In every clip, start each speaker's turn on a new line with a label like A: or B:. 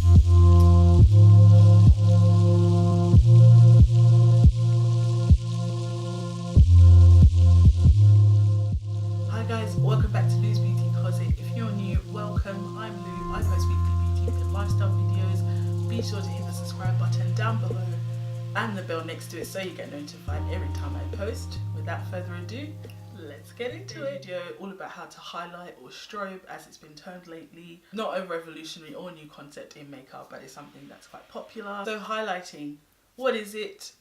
A: Hi guys, welcome back to Lou's Beauty Closet. If you're new, welcome. I'm Lou. I post weekly beauty and lifestyle videos. Be sure to hit the subscribe button down below and the bell next to it so you get notified every time I post. Without further ado, let's get into it. Video all about how to highlight or strobe, as it's been termed lately. Not a revolutionary or new concept in makeup, but it's something that's quite popular. So highlighting, what is it?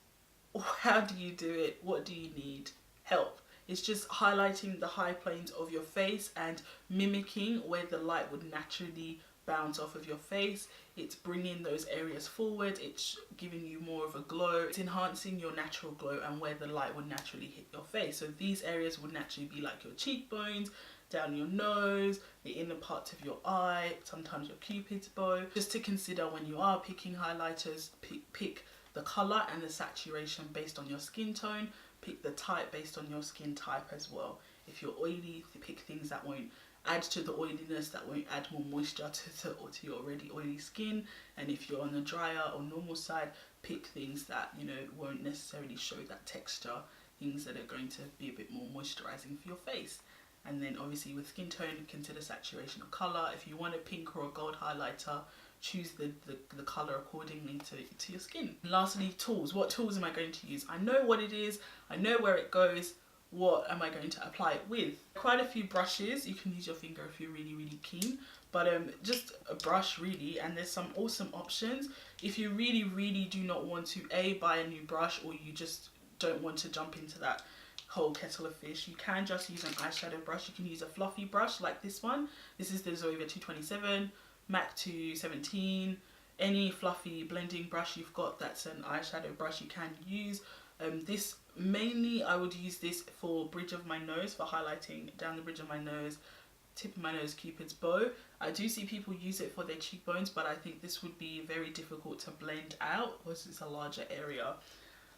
A: How do you do it? What do you need? Help. It's just highlighting the high planes of your face and mimicking where the light would naturally bounce off of your face. It's bringing those areas forward. It's giving you more of a glow. It's enhancing your natural glow and where the light would naturally hit your face. So these areas would naturally be like your cheekbones, down your nose, the inner parts of your eye, sometimes your cupid's bow. Just to consider when you are picking highlighters, pick the color and the saturation based on your skin tone. Pick the type based on your skin type as well. If you're oily, pick things that won't add to the oiliness, that won't add more moisture to your already oily skin. And if you're on the drier or normal side, pick things that, you know, won't necessarily show that texture, things that are going to be a bit more moisturizing for your face. And then obviously with skin tone, consider saturation of color. If you want a pink or a gold highlighter, choose the color accordingly to your skin. And lastly, tools. What tools am I going to use? I know what it is, I know where it goes. What am I going to apply it with? Quite a few brushes. You can use your finger if you're really keen, but just a brush really. And there's some awesome options if you really do not want to buy a new brush, or you just don't want to jump into that whole kettle of fish. You can just use an eyeshadow brush. You can use a fluffy brush like this one. This is the Zoeva 227, MAC 217. Any fluffy blending brush you've got that's an eyeshadow brush you can use. This mainly, I would use this for bridge of my nose, for highlighting down the bridge of my nose, tip of my nose, cupid's bow. I do see people use it for their cheekbones, but I think this would be very difficult to blend out because it's a larger area.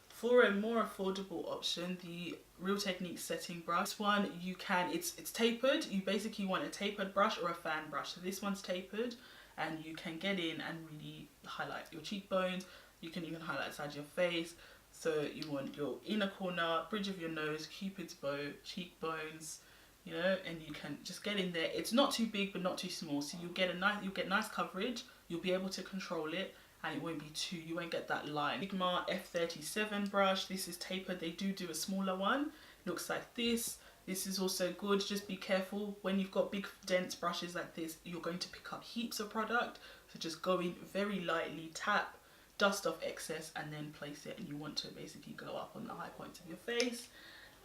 A: For a more affordable option, the Real Techniques setting brush. This one you can, it's tapered. You basically want a tapered brush or a fan brush. So this one's tapered, and you can get in and really highlight your cheekbones. You can even highlight the side of your face. So you want your inner corner, bridge of your nose, cupid's bow, cheekbones, you know, and you can just get in there. It's not too big but not too small, so you'll get nice coverage. You'll be able to control it, and it won't be too, you won't get that line. Sigma F37 brush. This is tapered. They do a smaller one. Looks like this. This is also good. Just be careful when you've got big dense brushes like this. You're going to pick up heaps of product. So just go in very lightly, tap, dust off excess, and then place it. And you want to basically go up on the high points of your face.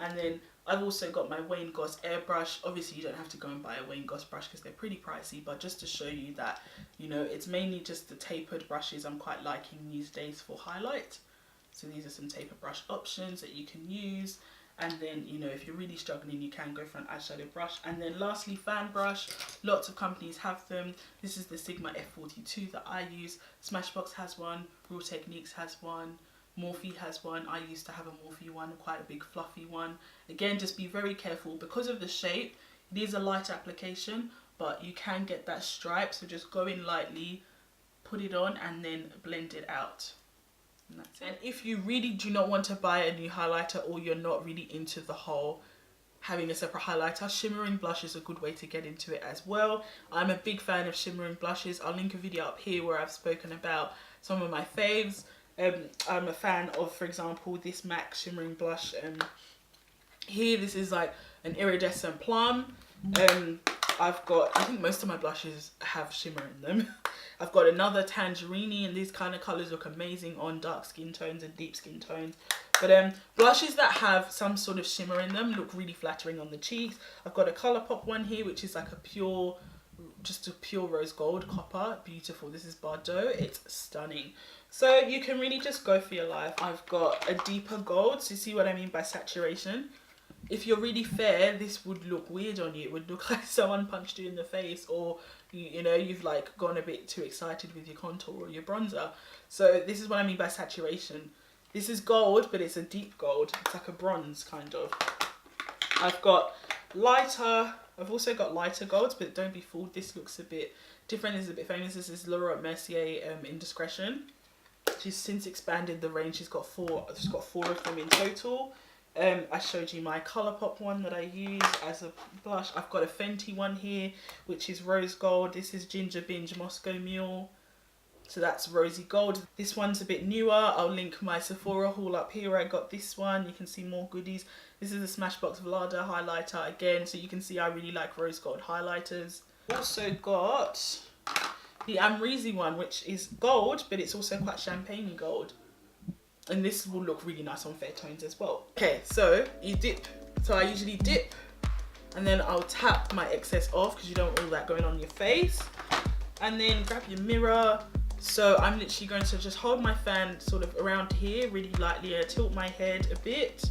A: And then I've also got my Wayne Goss Airbrush. Obviously you don't have to go and buy a Wayne Goss brush because they're pretty pricey, but just to show you that, you know, it's mainly just the tapered brushes I'm quite liking these days for highlight. So these are some tapered brush options that you can use. And then, you know, if you're really struggling, you can go for an eyeshadow brush. And then lastly, fan brush. Lots of companies have them. This is the Sigma F42 that I use. Smashbox has one, Real Techniques has one, Morphe has one. I used to have a Morphe one, quite a big fluffy one. Again, just be very careful because of the shape. It is a light application, but you can get that stripe. So just go in lightly, put it on, and then blend it out. And that's it. And if you really do not want to buy a new highlighter, or you're not really into the whole having a separate highlighter, shimmering blush is a good way to get into it as well. I'm a big fan of shimmering blushes. I'll link a video up here where I've spoken about some of my faves. I'm a fan of, for example, this MAC shimmering blush. Here, this is like an iridescent plum. I've got, I think most of my blushes have shimmer in them. I've got another tangerine, and these kind of colours look amazing on dark skin tones and deep skin tones. But blushes that have some sort of shimmer in them look really flattering on the cheeks. I've got a Colourpop one here, which is like a pure, just a pure rose gold copper. Beautiful. This is Bardot. It's stunning. So you can really just go for your life. I've got a deeper gold. So you see what I mean by saturation? If you're really fair, this would look weird on you. It would look like someone punched you in the face, or you know, you've like gone a bit too excited with your contour or your bronzer. So this is what I mean by saturation. This is gold, but it's a deep gold. It's like a bronze kind of. I've got lighter, I've also got lighter golds, but don't be fooled, this looks a bit different, is a bit famous. This is Mercier Indiscretion. She's since expanded the range. She's got four of them in total. I showed you my Colourpop one that I use as a blush. I've got a Fenty one here, which is rose gold. This is Ginger Binge Moscow Mule. So that's rosy gold. This one's a bit newer. I'll link my Sephora haul up here. I got this one. You can see more goodies. This is the Smashbox Vlada highlighter again. So you can see I really like rose gold highlighters. Also got the Amrezy one, which is gold, but it's also quite champagne gold. And this will look really nice on fair tones as well. Okay, so you dip. So I usually dip and then I'll tap my excess off because you don't want all that going on your face. And then grab your mirror. So I'm literally going to just hold my fan sort of around here really lightly and tilt my head a bit.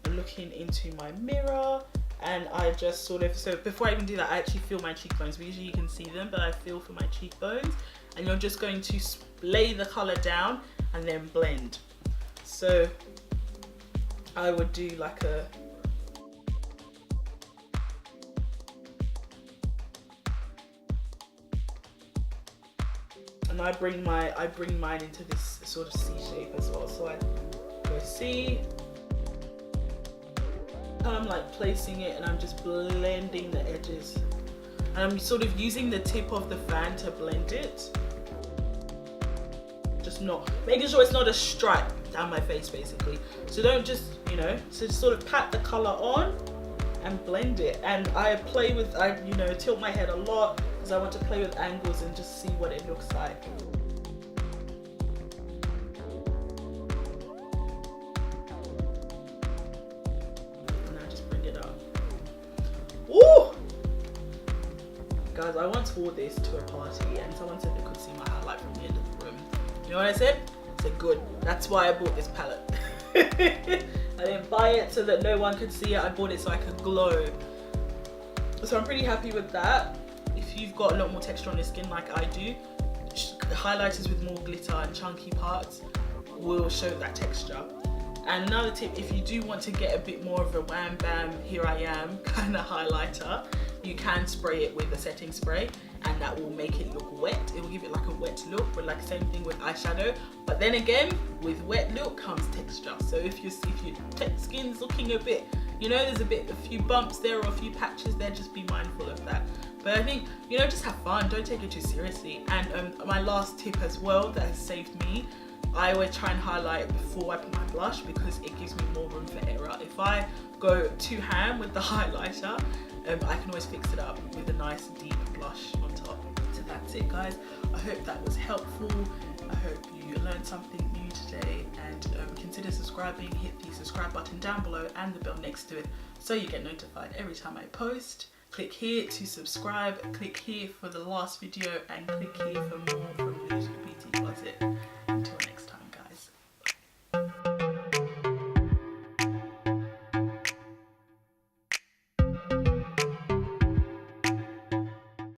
A: I'm looking into my mirror and I just sort of, so before I even do that, I actually feel my cheekbones. Usually you can see them, but I feel for my cheekbones. And you're just going to lay the color down and then blend. So I would do like a, and I bring mine into this sort of C shape as well. So I go C, I'm like placing it and I'm just blending the edges. And I'm sort of using the tip of the fan to blend it. Just not, making sure it's not a stripe down my face basically. So don't just, you know, so just sort of pat the color on and blend it. And I play with, you know, tilt my head a lot because I want to play with angles and just see what it looks like. And I just bring it up. Ooh! Guys, I once wore this to a party and someone said they could see my highlight from the end of the room. You know what I said? I said, good. That's why I bought this palette. I didn't buy it so that no one could see it. I bought it so I could glow. So I'm pretty happy with that. If you've got a lot more texture on your skin like I do, highlighters with more glitter and chunky parts will show that texture. And another tip, if you do want to get a bit more of a wham bam, here I am kind of highlighter, you can spray it with a setting spray and that will make it look wet. It will give it like a wet look, but like same thing with eyeshadow. But then again, with wet look comes texture. So if your skin's looking a bit, you know, there's a few bumps there or a few patches there, just be mindful of that. But I think, you know, just have fun, don't take it too seriously. And my last tip as well that has saved me, I always try and highlight before I put my blush because it gives me more room for error. If I go too ham with the highlighter, I can always fix it up with a nice deep blush on top. So that's it, guys. I hope that was helpful. I hope you learned something new today, and consider subscribing. Hit the subscribe button down below and the bell next to it so you get notified every time I post. Click here to subscribe, click here for the last video, and click here for more from Lou's Beauty Closet.